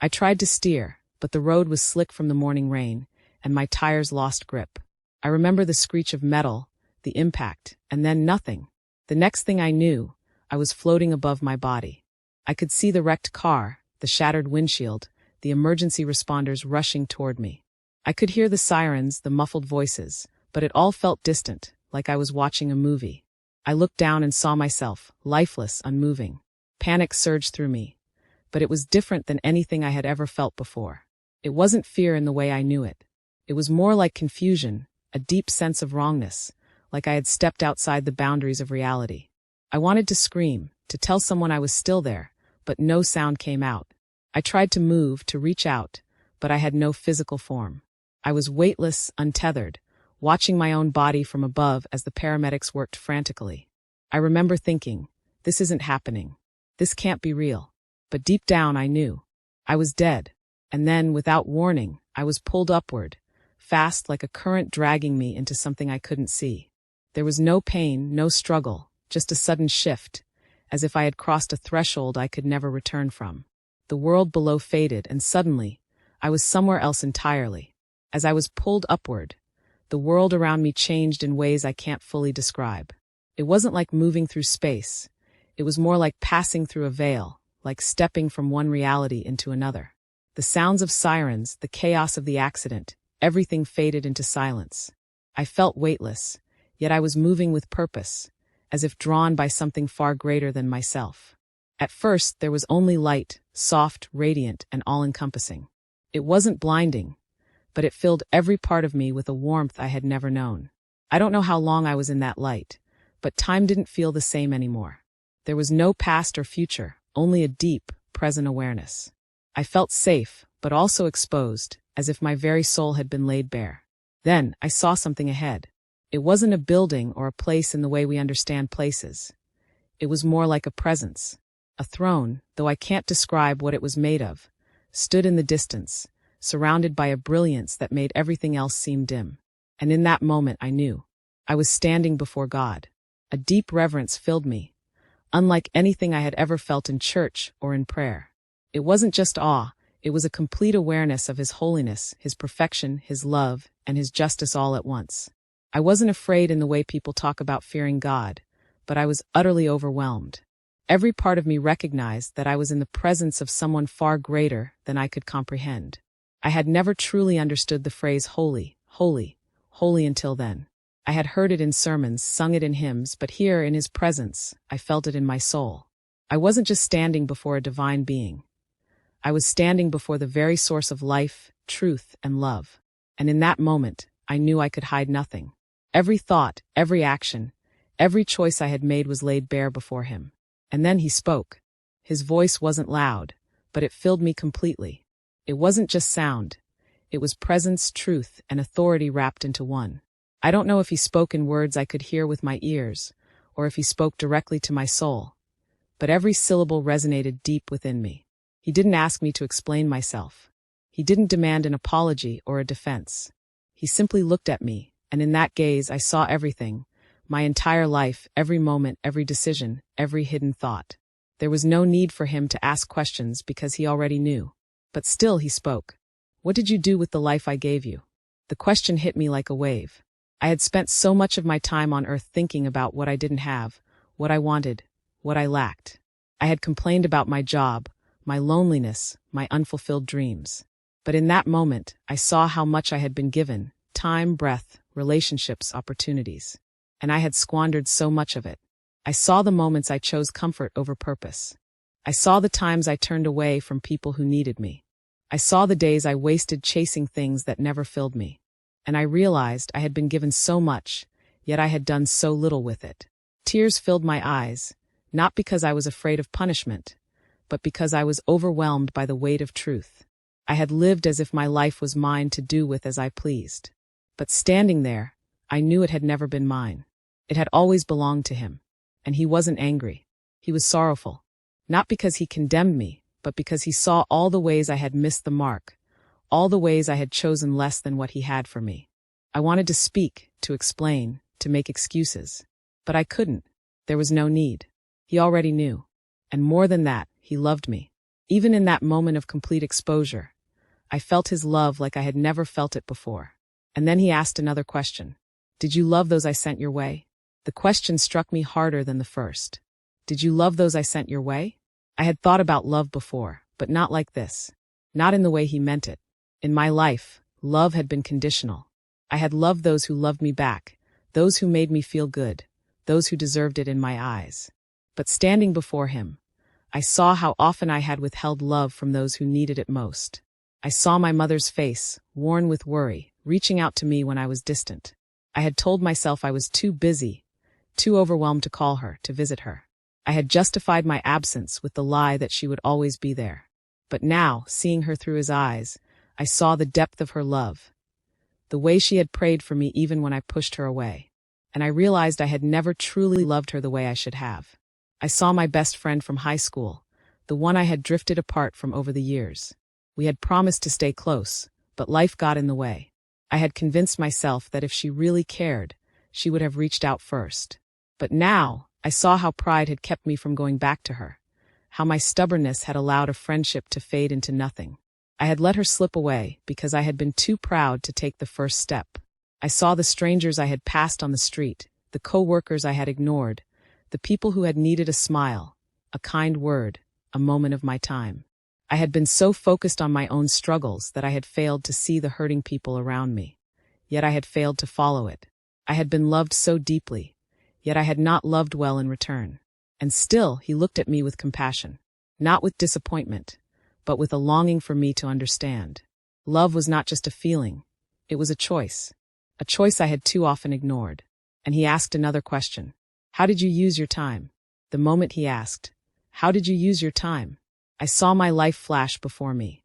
I tried to steer, but the road was slick from the morning rain, and my tires lost grip. I remember the screech of metal, the impact, and then nothing. The next thing I knew, I was floating above my body. I could see the wrecked car, the shattered windshield, the emergency responders rushing toward me. I could hear the sirens, the muffled voices, but it all felt distant, like I was watching a movie. I looked down and saw myself, lifeless, unmoving. Panic surged through me, but it was different than anything I had ever felt before. It wasn't fear in the way I knew it. It was more like confusion, a deep sense of wrongness, like I had stepped outside the boundaries of reality. I wanted to scream, to tell someone I was still there, but no sound came out. I tried to move, to reach out, but I had no physical form. I was weightless, untethered, watching my own body from above as the paramedics worked frantically. I remember thinking, this isn't happening. This can't be real. But deep down I knew. I was dead. And then, without warning, I was pulled upward, fast like a current dragging me into something I couldn't see. There was no pain, no struggle, just a sudden shift, as if I had crossed a threshold I could never return from. The world below faded, and suddenly, I was somewhere else entirely. As I was pulled upward, the world around me changed in ways I can't fully describe. It wasn't like moving through space. It was more like passing through a veil, like stepping from one reality into another. The sounds of sirens, the chaos of the accident, everything faded into silence. I felt weightless, yet I was moving with purpose, as if drawn by something far greater than myself. At first, there was only light, soft, radiant, and all-encompassing. It wasn't blinding, but it filled every part of me with a warmth I had never known. I don't know how long I was in that light, but time didn't feel the same anymore. There was no past or future, only a deep, present awareness. I felt safe, but also exposed, as if my very soul had been laid bare. Then, I saw something ahead. It wasn't a building or a place in the way we understand places. It was more like a presence. A throne, though I can't describe what it was made of, stood in the distance, surrounded by a brilliance that made everything else seem dim. And in that moment I knew. I was standing before God. A deep reverence filled me, unlike anything I had ever felt in church or in prayer. It wasn't just awe, it was a complete awareness of His holiness, His perfection, His love, and His justice all at once. I wasn't afraid in the way people talk about fearing God, but I was utterly overwhelmed. Every part of me recognized that I was in the presence of someone far greater than I could comprehend. I had never truly understood the phrase holy, holy, holy until then. I had heard it in sermons, sung it in hymns, but here, in His presence, I felt it in my soul. I wasn't just standing before a divine being. I was standing before the very source of life, truth, and love. And in that moment, I knew I could hide nothing. Every thought, every action, every choice I had made was laid bare before Him. And then He spoke. His voice wasn't loud, but it filled me completely. It wasn't just sound. It was presence, truth, and authority wrapped into one. I don't know if He spoke in words I could hear with my ears, or if He spoke directly to my soul, but every syllable resonated deep within me. He didn't ask me to explain myself. He didn't demand an apology or a defense. He simply looked at me, and in that gaze I saw everything, my entire life, every moment, every decision, every hidden thought. There was no need for Him to ask questions because He already knew. But still He spoke. What did you do with the life I gave you? The question hit me like a wave. I had spent so much of my time on earth thinking about what I didn't have, what I wanted, what I lacked. I had complained about my job, my loneliness, my unfulfilled dreams. But in that moment, I saw how much I had been given: time, breath, relationships, opportunities. And I had squandered so much of it. I saw the moments I chose comfort over purpose. I saw the times I turned away from people who needed me. I saw the days I wasted chasing things that never filled me. And I realized I had been given so much, yet I had done so little with it. Tears filled my eyes, not because I was afraid of punishment, but because I was overwhelmed by the weight of truth. I had lived as if my life was mine to do with as I pleased. But standing there, I knew it had never been mine. It had always belonged to Him. And He wasn't angry. He was sorrowful. Not because He condemned me, but because He saw all the ways I had missed the mark, all the ways I had chosen less than what He had for me. I wanted to speak, to explain, to make excuses. But I couldn't. There was no need. He already knew. And more than that, He loved me. Even in that moment of complete exposure, I felt his love like I had never felt it before. And then he asked another question. Did you love those I sent your way? The question struck me harder than the first. Did you love those I sent your way? I had thought about love before, but not like this. Not in the way he meant it. In my life, love had been conditional. I had loved those who loved me back, those who made me feel good, those who deserved it in my eyes. But standing before him, I saw how often I had withheld love from those who needed it most. I saw my mother's face, worn with worry, reaching out to me when I was distant. I had told myself I was too busy, too overwhelmed to call her, to visit her. I had justified my absence with the lie that she would always be there. But now, seeing her through his eyes, I saw the depth of her love, the way she had prayed for me even when I pushed her away. And I realized I had never truly loved her the way I should have. I saw my best friend from high school, the one I had drifted apart from over the years. We had promised to stay close, but life got in the way. I had convinced myself that if she really cared, she would have reached out first. But now, I saw how pride had kept me from going back to her, how my stubbornness had allowed a friendship to fade into nothing. I had let her slip away because I had been too proud to take the first step. I saw the strangers I had passed on the street, the co-workers I had ignored, the people who had needed a smile, a kind word, a moment of my time. I had been so focused on my own struggles that I had failed to see the hurting people around me. Yet I had failed to follow it. I had been loved so deeply, yet I had not loved well in return. And still he looked at me with compassion, not with disappointment, but with a longing for me to understand. Love was not just a feeling, it was a choice I had too often ignored. And he asked another question. How did you use your time? The moment he asked, how did you use your time? I saw my life flash before me.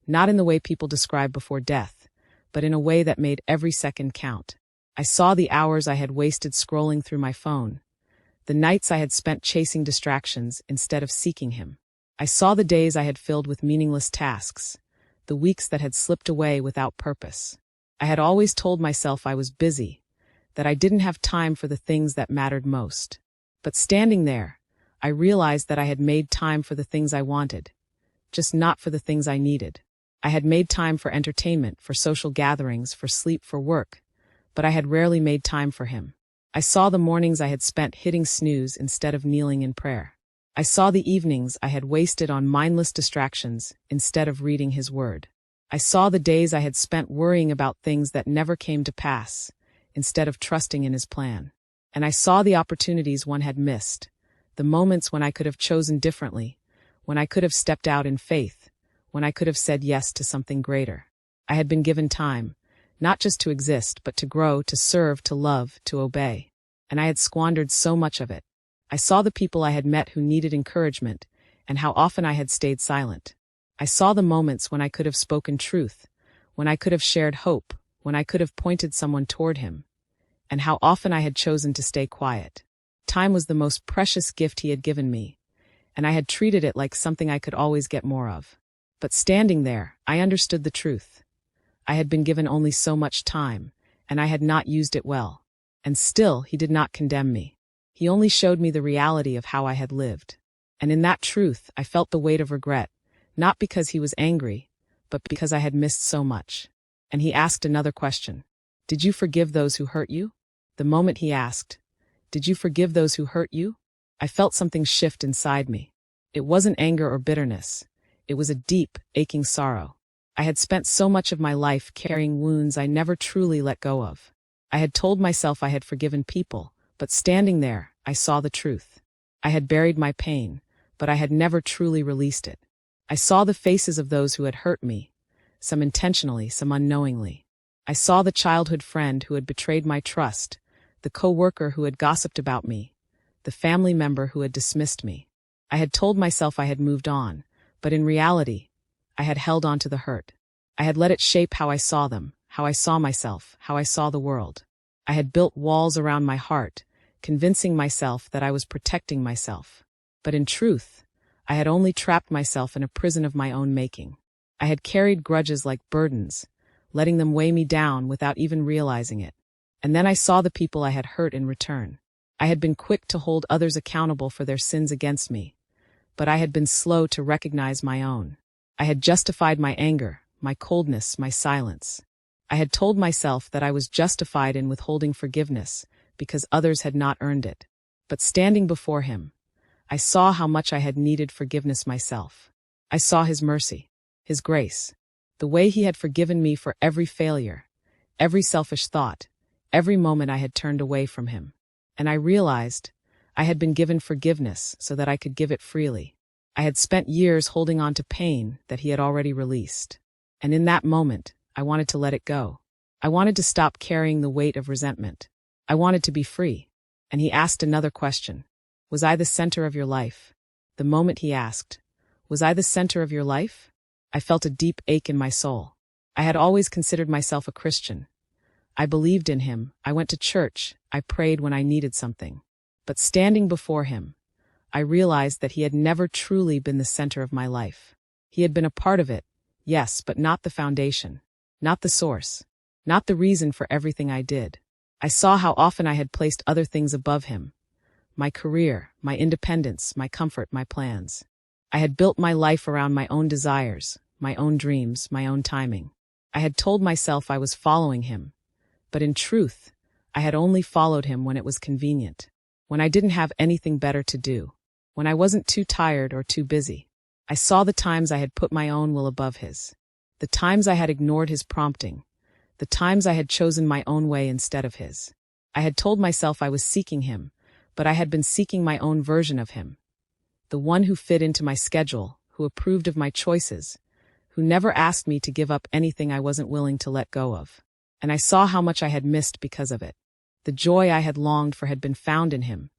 Not in the way people describe before death, but in a way that made every second count. I saw the hours I had wasted scrolling through my phone, the nights I had spent chasing distractions instead of seeking him. I saw the days I had filled with meaningless tasks, the weeks that had slipped away without purpose. I had always told myself I was busy, that I didn't have time for the things that mattered most. But standing there, I realized that I had made time for the things I wanted, just not for the things I needed. I had made time for entertainment, for social gatherings, for sleep, for work, but I had rarely made time for him. I saw the mornings I had spent hitting snooze instead of kneeling in prayer. I saw the evenings I had wasted on mindless distractions instead of reading his word. I saw the days I had spent worrying about things that never came to pass, instead of trusting in his plan. And I saw the opportunities one had missed, the moments when I could have chosen differently, when I could have stepped out in faith, when I could have said yes to something greater. I had been given time, not just to exist, but to grow, to serve, to love, to obey. And I had squandered so much of it. I saw the people I had met who needed encouragement, and how often I had stayed silent. I saw the moments when I could have spoken truth, when I could have shared hope, when I could have pointed someone toward him, and how often I had chosen to stay quiet. Time was the most precious gift he had given me, and I had treated it like something I could always get more of. But standing there, I understood the truth. I had been given only so much time, and I had not used it well. And still, he did not condemn me. He only showed me the reality of how I had lived. And in that truth, I felt the weight of regret, not because he was angry, but because I had missed so much. And he asked another question. Did you forgive those who hurt you? The moment he asked, did you forgive those who hurt you? I felt something shift inside me. It wasn't anger or bitterness. It was a deep, aching sorrow. I had spent so much of my life carrying wounds I never truly let go of. I had told myself I had forgiven people, but standing there, I saw the truth. I had buried my pain, but I had never truly released it. I saw the faces of those who had hurt me, some intentionally, some unknowingly. I saw the childhood friend who had betrayed my trust, the co-worker who had gossiped about me, the family member who had dismissed me. I had told myself I had moved on, but in reality, I had held on to the hurt. I had let it shape how I saw them, how I saw myself, how I saw the world. I had built walls around my heart, convincing myself that I was protecting myself. But in truth, I had only trapped myself in a prison of my own making. I had carried grudges like burdens, letting them weigh me down without even realizing it. And then I saw the people I had hurt in return. I had been quick to hold others accountable for their sins against me, but I had been slow to recognize my own. I had justified my anger, my coldness, my silence. I had told myself that I was justified in withholding forgiveness because others had not earned it. But standing before him, I saw how much I had needed forgiveness myself. I saw his mercy, his grace, the way he had forgiven me for every failure, every selfish thought, every moment I had turned away from him. And I realized I had been given forgiveness so that I could give it freely. I had spent years holding on to pain that he had already released. And in that moment, I wanted to let it go. I wanted to stop carrying the weight of resentment. I wanted to be free. And he asked another question. Was I the center of your life? The moment he asked, was I the center of your life? I felt a deep ache in my soul. I had always considered myself a Christian. I believed in him. I went to church. I prayed when I needed something. But standing before him, I realized that he had never truly been the center of my life. He had been a part of it, yes, but not the foundation, not the source, not the reason for everything I did. I saw how often I had placed other things above him. My career, my independence, my comfort, my plans. I had built my life around my own desires, my own dreams, my own timing. I had told myself I was following him, but in truth, I had only followed him when it was convenient, when I didn't have anything better to do, when I wasn't too tired or too busy. I saw the times I had put my own will above his, the times I had ignored his prompting, the times I had chosen my own way instead of his. I had told myself I was seeking him, but I had been seeking my own version of him, the one who fit into my schedule, who approved of my choices, who never asked me to give up anything I wasn't willing to let go of. And I saw how much I had missed because of it. The joy I had longed for had been found in him,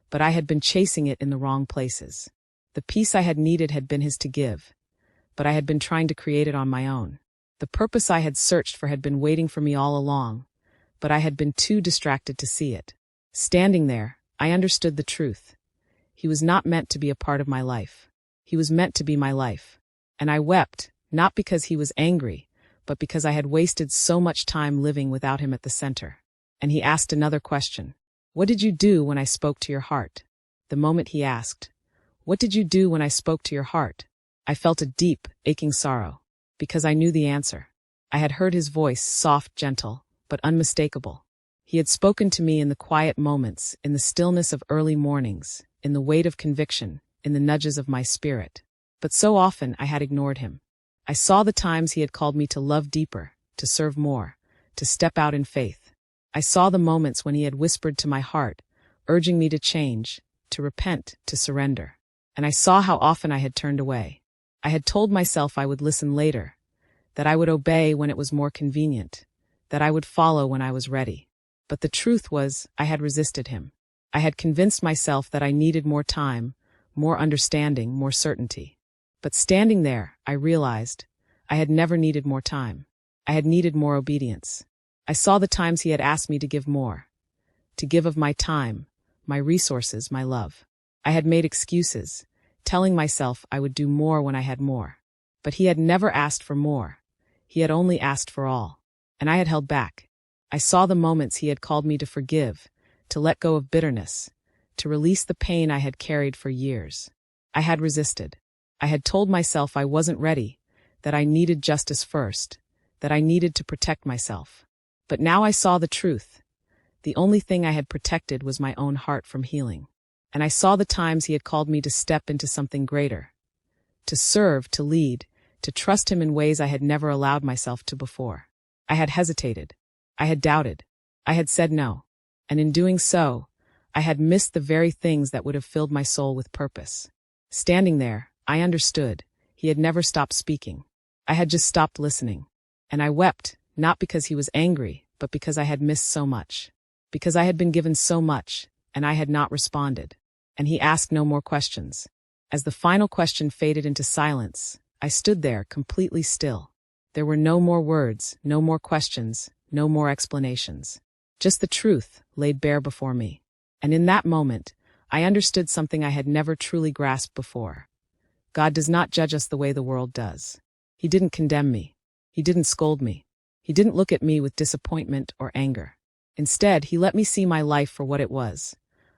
but I had been chasing it in the wrong places. The peace I had needed had been his to give, but I had been trying to create it on my own. The purpose I had searched for had been waiting for me all along, but I had been too distracted to see it. Standing there, I understood the truth. He was not meant to be a part of my life. He was meant to be my life. And I wept, not because he was angry, but because I had wasted so much time living without him at the center. And he asked another question. What did you do when I spoke to your heart? The moment he asked, what did you do when I spoke to your heart? I felt a deep, aching sorrow, because I knew the answer. I had heard his voice, soft, gentle, but unmistakable. He had spoken to me in the quiet moments, in the stillness of early mornings, in the weight of conviction, in the nudges of my spirit. But so often I had ignored him. I saw the times he had called me to love deeper, to serve more, to step out in faith. I saw the moments when he had whispered to my heart, urging me to change, to repent, to surrender. And I saw how often I had turned away. I had told myself I would listen later, that I would obey when it was more convenient, that I would follow when I was ready. But the truth was, I had resisted him. I had convinced myself that I needed more time, more understanding, more certainty. But standing there, I realized I had never needed more time. I had needed more obedience. I saw the times he had asked me to give more, to give of my time, my resources, my love. I had made excuses, telling myself I would do more when I had more. But he had never asked for more. He had only asked for all. And I had held back. I saw the moments he had called me to forgive, to let go of bitterness, to release the pain I had carried for years. I had resisted. I had told myself I wasn't ready, that I needed justice first, that I needed to protect myself. But now I saw the truth. The only thing I had protected was my own heart from healing. And I saw the times he had called me to step into something greater, to serve, to lead, to trust him in ways I had never allowed myself to before. I had hesitated. I had doubted. I had said no. And in doing so, I had missed the very things that would have filled my soul with purpose. Standing there, I understood. He had never stopped speaking. I had just stopped listening. And I wept, not because he was angry, but because I had missed so much. Because I had been given so much, and I had not responded. And he asked no more questions. As the final question faded into silence, I stood there completely still. There were no more words, no more questions, no more explanations. Just the truth laid bare before me. And in that moment, I understood something I had never truly grasped before. God does not judge us the way the world does. He didn't condemn me. He didn't scold me. He didn't look at me with disappointment or anger. Instead, he let me see my life for what it was.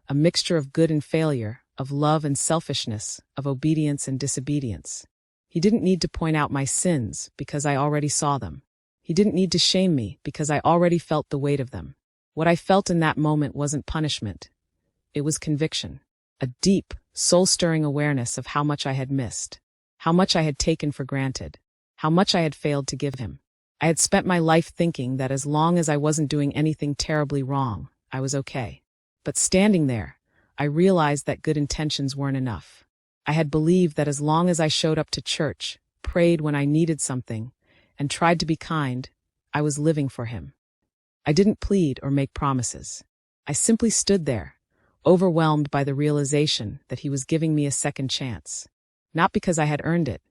A mixture of good and failure, of love and selfishness, of obedience and disobedience. He didn't need to point out my sins because I already saw them. He didn't need to shame me because I already felt the weight of them. What I felt in that moment wasn't punishment. It was conviction. A deep, soul-stirring awareness of how much I had missed, how much I had taken for granted, how much I had failed to give him. I had spent my life thinking that as long as I wasn't doing anything terribly wrong, I was okay. But standing there, I realized that good intentions weren't enough. I had believed that as long as I showed up to church, prayed when I needed something, and tried to be kind, I was living for him. I didn't plead or make promises. I simply stood there, overwhelmed by the realization that he was giving me a second chance. Not because I had earned it,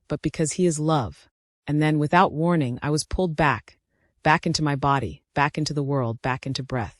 but because he is love. And then, without warning, I was pulled back into my body, back into the world, back into breath.